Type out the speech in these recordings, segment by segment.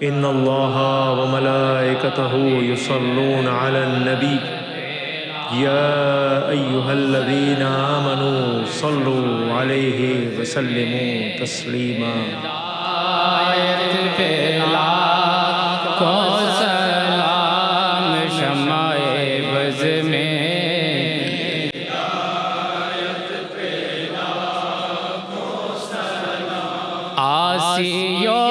ان اللہ وملائکتہ یصلون علی النبی یا ایہا الذین آمنوا صلوا علیہ وسلموا تسلیما۔ ہدایت پہ لاکھوں سلام شمع بز میں، آسیوں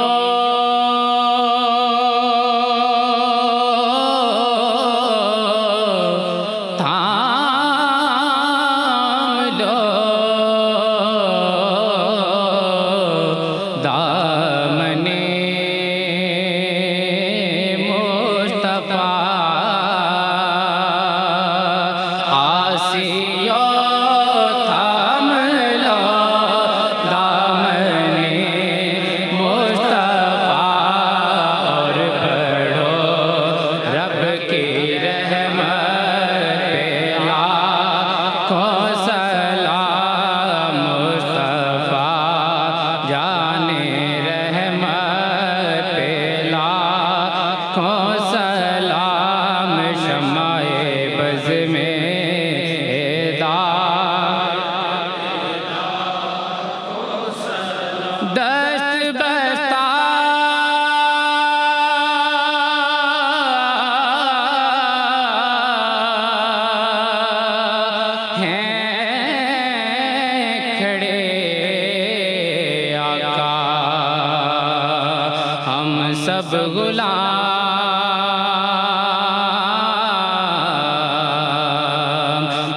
سب غلام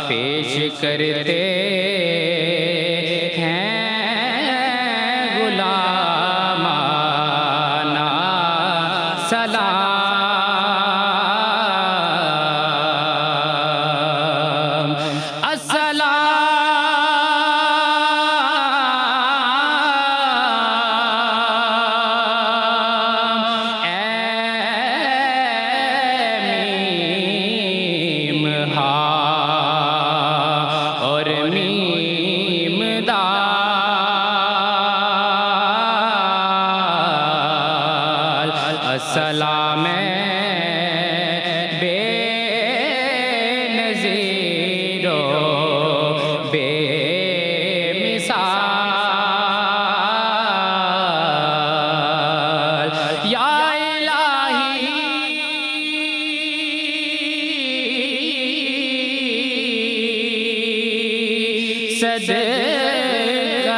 پیش کرتے ہیں غلامانہ سلام۔ السلام بے نظیر و بے مثال، یا الہی صدقہ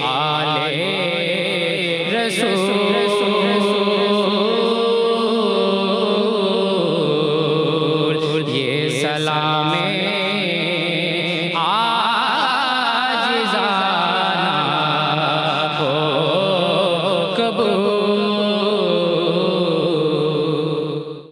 آلِ رسول